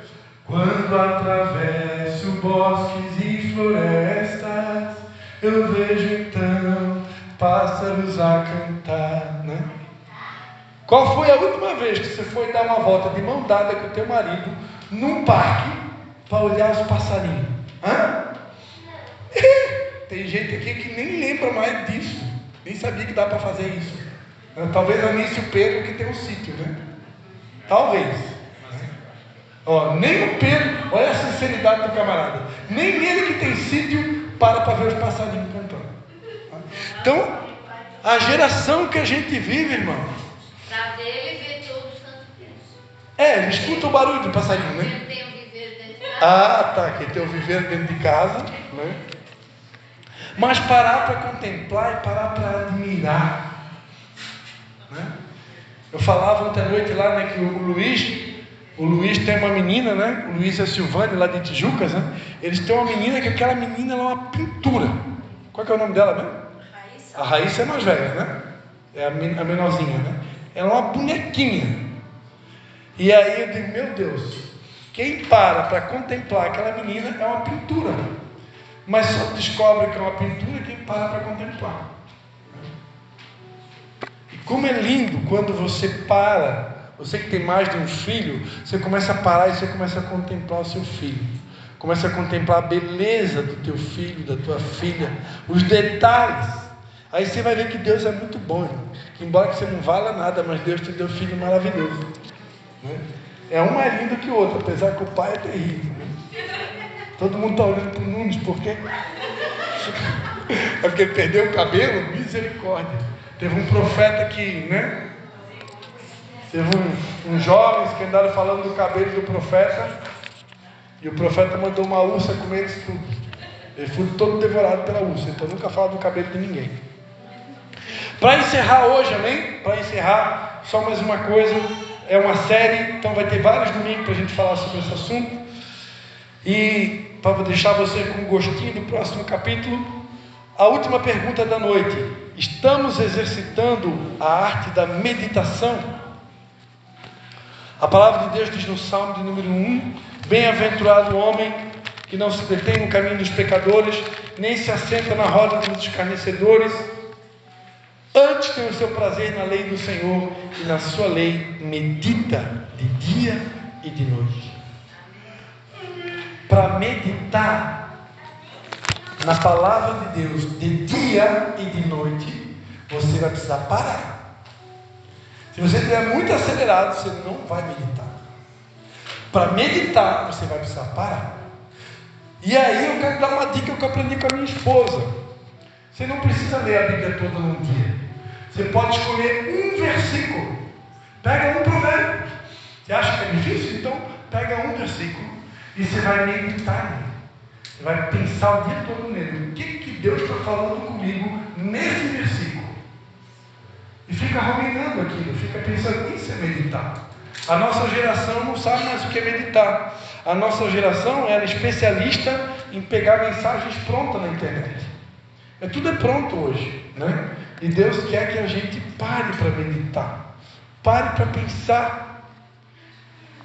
Quando atravesso bosques e florestas, eu vejo então pássaros a cantar, né? Qual foi a última vez que você foi dar uma volta de mão dada com o teu marido num parque para olhar os passarinhos? Hã? Tem gente aqui que nem lembra mais disso, nem sabia que dá para fazer isso. Talvez a Anício Pedro que tem um sítio, né? Talvez. Ó, nem o Pedro, olha a sinceridade do camarada, nem ele que tem sítio para ver os passarinhos cantando. Então, a geração que a gente vive, irmão, Para ver ele ver todos os cantos deles. ele escuta o barulho do passarinho, né? Ele tem um viveiro dentro de casa. Ah, tá, que tem o viveiro dentro de casa, né? Mas parar para contemplar e parar para admirar, né? Eu falava ontem à noite lá, né, que o Luiz, O Luiz tem uma menina, né? O Luiz e a Silvane, lá de Tijucas, né? Eles têm uma menina que aquela menina ela é uma pintura. Qual que é o nome dela mesmo? Raíssa. A Raíssa é mais velha, né? É a menorzinha, né? Ela é uma bonequinha. E aí eu digo, meu Deus, quem para contemplar aquela menina é uma pintura. Mas só descobre que é uma pintura quem para contemplar. E como é lindo quando você para. Você que tem mais de um filho, você começa a parar e você começa a contemplar o seu filho. Começa a contemplar a beleza do teu filho, da tua filha, os detalhes. Aí você vai ver que Deus é muito bom, irmão. Que embora que você não valha nada, mas Deus te deu um filho maravilhoso, né? É um mais lindo que o outro, apesar que o pai é terrível, né? Todo mundo está olhando para o Nunes, por quê? É porque ele perdeu o cabelo? Misericórdia. Teve um profeta que, né? Teve uns jovens que andaram falando do cabelo do profeta, e o profeta mandou uma ursa comer eles tudo. Ele foi todo devorado pela ursa. Então nunca fala do cabelo de ninguém. Para encerrar hoje, amém? Para encerrar, só mais uma coisa. É uma série, então vai ter vários domingos para a gente falar sobre esse assunto. E para deixar você com um gostinho do próximo capítulo, a última pergunta da noite: estamos exercitando a arte da meditação? A palavra de Deus diz no Salmo de número 1: bem-aventurado o homem que não se detém no caminho dos pecadores, nem se assenta na roda dos escarnecedores. Antes tem o seu prazer na lei do Senhor, e na sua lei medita de dia e de noite. Para meditar na palavra de Deus de dia e de noite, você vai precisar parar. Se você estiver muito acelerado, você não vai meditar. Para meditar, você vai precisar parar. E aí eu quero dar uma dica que eu aprendi com a minha esposa. Você não precisa ler a Bíblia toda num dia. Você pode escolher um versículo. Pega um provérbio. Você acha que é difícil? Então pega um versículo e você vai meditar nele. Você vai pensar o dia todo nele. O que Deus está falando comigo nesse versículo? E fica ruminando aquilo, fica pensando, isso é meditar. A nossa geração não sabe mais o que é meditar. A nossa geração é especialista em pegar mensagens prontas na internet. Tudo é pronto hoje, né? E Deus quer que a gente pare para meditar, pare para pensar.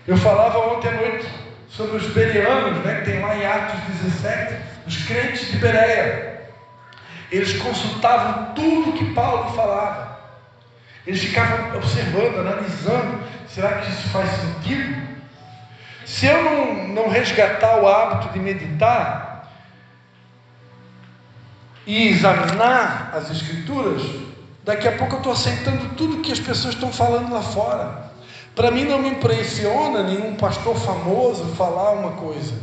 Eu falava ontem à noite sobre os bereanos, né, que tem lá em Atos 17, os crentes de Bereia. Eles consultavam tudo que Paulo falava. Eles ficavam observando, analisando. Será que isso faz sentido? Se eu não resgatar o hábito de meditar e examinar as Escrituras, daqui a pouco eu estou aceitando tudo que as pessoas estão falando lá fora. Para mim não me impressiona nenhum pastor famoso falar uma coisa.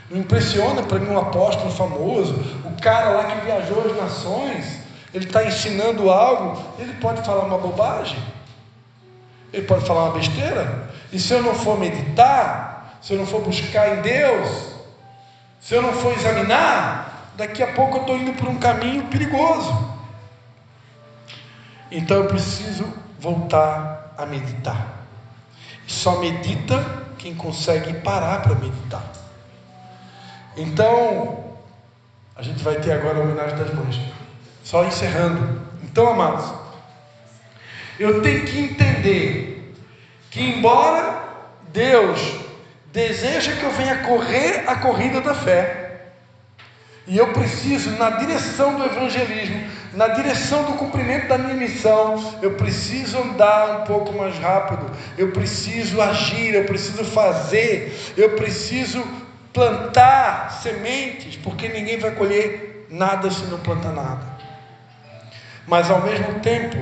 Não impressiona para mim um apóstolo famoso, o cara lá que viajou as nações. Ele está ensinando algo, ele pode falar uma bobagem, ele pode falar uma besteira. E se eu não for meditar, se eu não for buscar em Deus, se eu não for examinar, daqui a pouco eu estou indo por um caminho perigoso. Então eu preciso voltar a meditar. Só medita quem consegue parar para meditar. Então a gente vai ter agora a homenagem das mães. Só encerrando. Então, amados, eu tenho que entender que embora Deus deseja que eu venha correr a corrida da fé, e eu preciso, na direção do evangelismo, na direção do cumprimento da minha missão, eu preciso andar um pouco mais rápido, eu preciso agir, eu preciso fazer, eu preciso plantar sementes, porque ninguém vai colher nada se não plantar nada. Mas ao mesmo tempo,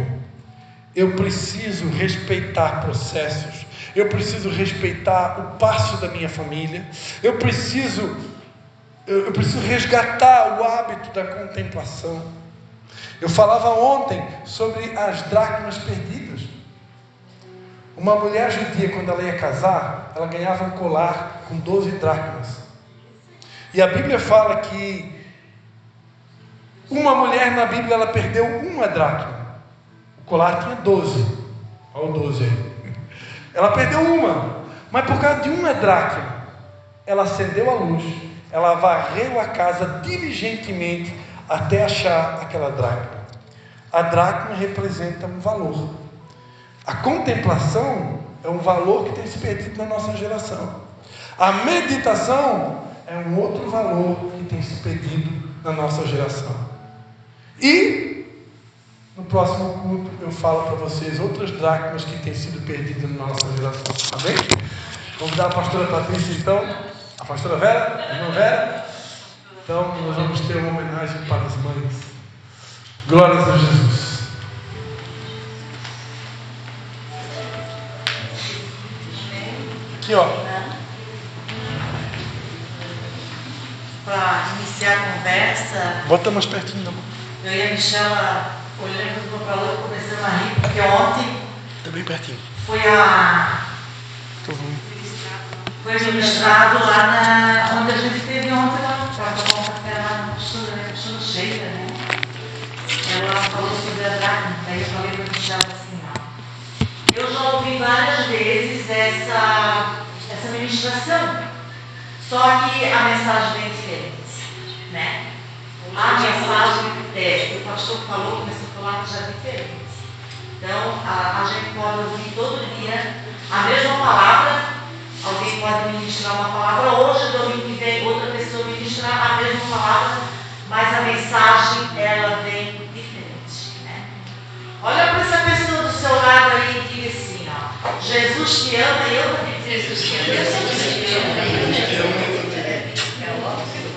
eu preciso respeitar processos, eu preciso respeitar o passo da minha família, eu preciso resgatar o hábito da contemplação. Eu falava ontem sobre as dracmas perdidas. Uma mulher judia, quando ela ia casar, ela ganhava um colar com 12 dracmas. E a Bíblia fala que uma mulher na Bíblia, ela perdeu uma dracma. O colar tinha 12. Olha o 12 aí. Ela perdeu uma. Mas por causa de uma dracma, ela acendeu a luz, ela varreu a casa diligentemente até achar aquela dracma. A dracma representa um valor. A contemplação é um valor que tem se perdido na nossa geração. A meditação é um outro valor que tem se perdido na nossa geração. E no próximo culto eu falo para vocês outras dracmas que têm sido perdidas na nossa geração. Amém? Vou convidar a pastora Patrícia então, a pastora Vera, a irmã Vera. Então nós vamos ter uma homenagem para as mães. Glórias a Jesus. Aqui ó. Para iniciar a conversa, Bota mais pertinho da mão. eu e a Michela olhando uma para a outra, começando a rir, porque ontem Tá bem pertinho. foi Tô ruim. ministrado lá onde a gente esteve ontem lá para tomar um café lá na pastora Sheila, né? Ela falou sobre a dracma, daí eu falei para a Michela assim, ó. Eu já ouvi várias vezes essa ministração, só que a mensagem é diferente, né? A mensagem, o pastor falou, começou a falar que já é diferente. Então, a gente pode ouvir todo dia a mesma palavra, alguém pode ministrar uma palavra, hoje, domingo que vem, outra pessoa ministrar a mesma palavra, mas a mensagem, ela vem diferente, né? Olha para essa pessoa do seu lado aí e diga assim, ó, Jesus te ama e eu também. Jesus te ama.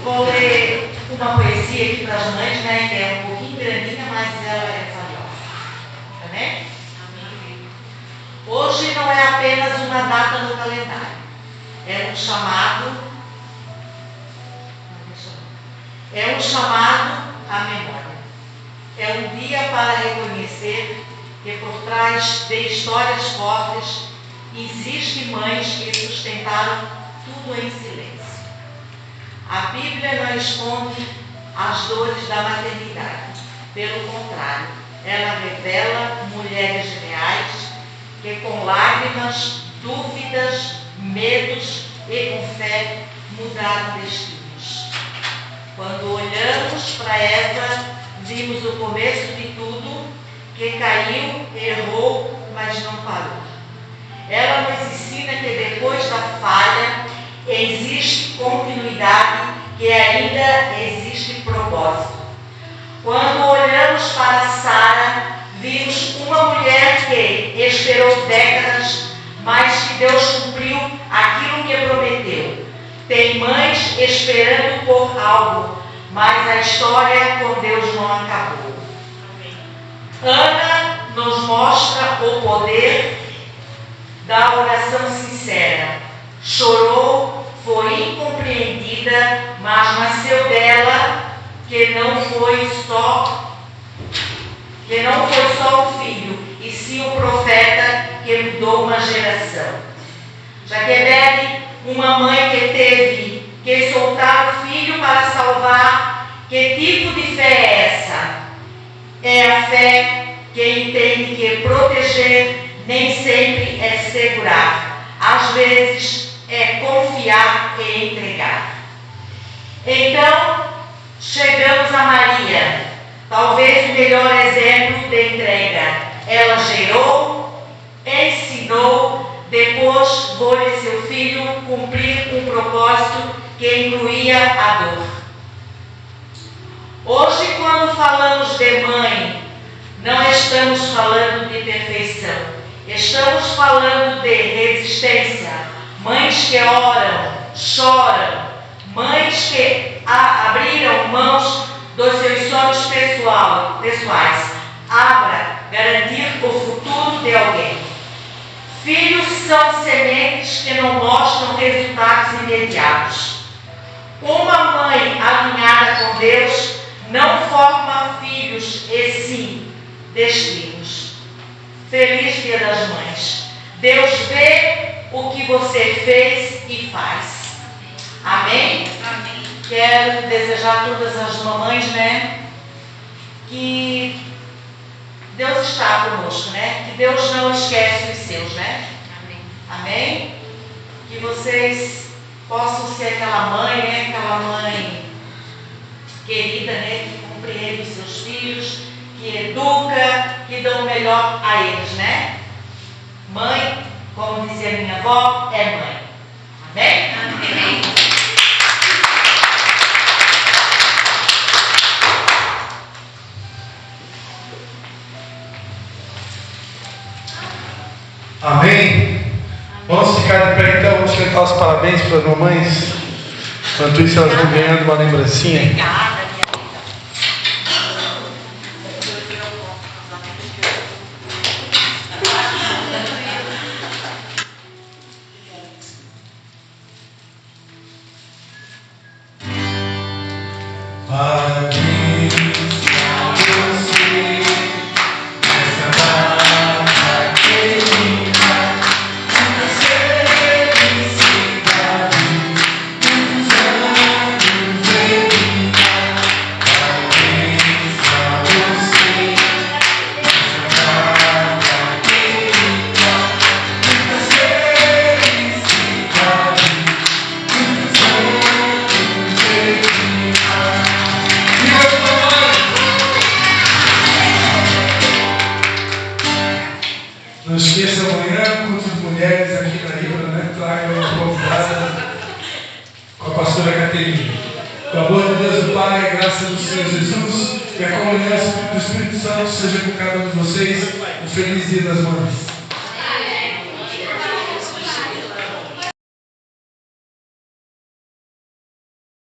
Vou ler uma poesia aqui para as mães, né? Que é um pouquinho grandinha, mas ela é valiosa. Amém? Hoje não é apenas uma data no calendário. É um chamado. É um chamado à memória. É um dia para reconhecer que por trás de histórias fortes existem mães que sustentaram tudo em silêncio. A Bíblia não esconde as dores da maternidade. Pelo contrário, ela revela mulheres reais que com lágrimas, dúvidas, medos e com fé mudaram destinos. Quando olhamos para Eva, vimos o começo de tudo, que caiu, errou, mas não parou. Ela nos ensina que depois da falha existe continuidade, que ainda existe propósito. Quando olhamos para Sara, vimos uma mulher que esperou décadas, mas que Deus cumpriu aquilo que prometeu. Tem mães esperando por algo, mas a história com Deus não acabou. Ana nos mostra o poder da oração sincera. Chorou, foi incompreendida, mas nasceu dela que não foi só o filho, e sim o profeta que mudou uma geração. Jaquebede, uma mãe que teve que soltar o filho para salvar, que tipo de fé é essa? É a fé que entende que proteger nem sempre é segurar. Às vezes é confiar e entregar. Então, chegamos a Maria, talvez o melhor exemplo de entrega. Ela gerou, ensinou, depois foi seu filho cumprir um propósito que incluía a dor. Hoje, quando falamos de mãe, não estamos falando de perfeição. Estamos falando de resistência. Mães que oram, choram. Mães que abriram mãos dos seus sonhos pessoais. Abra, garantir o futuro de alguém. Filhos são sementes que não mostram resultados imediatos. Uma mãe alinhada com Deus não forma filhos, e sim destinos. Feliz Dia das Mães. Deus vê o que você fez e faz. Amém? Amém. Quero desejar a todas as mamães, né, que Deus está conosco, né? Que Deus não esquece os seus, né? Amém. Amém? que vocês possam ser aquela mãe, né? Aquela mãe querida, né? Que compreende os seus filhos, que educa, que dá o melhor a eles, né? Mãe, como dizia minha avó, é mãe. Amém? Amém. Amém? Vamos ficar de pé então, vamos cantar os parabéns para as mamães. Enquanto isso, elas vão ganhando uma lembrancinha. Obrigada, minha Parabéns a você, nessa data querida, muitas felicidades, muitos anos de vida. Parabéns a você, nessa data querida, muitas felicidades, muitos anos de vida. Não esqueça amanhã, culto de mulheres aqui na Libra, né? Traga uma convidada com a pastora Caterina. O amor de Deus do Pai, a graça do Senhor Jesus e a comunhão do Espírito Santo seja com cada um de vocês. Um feliz Dia das Mães.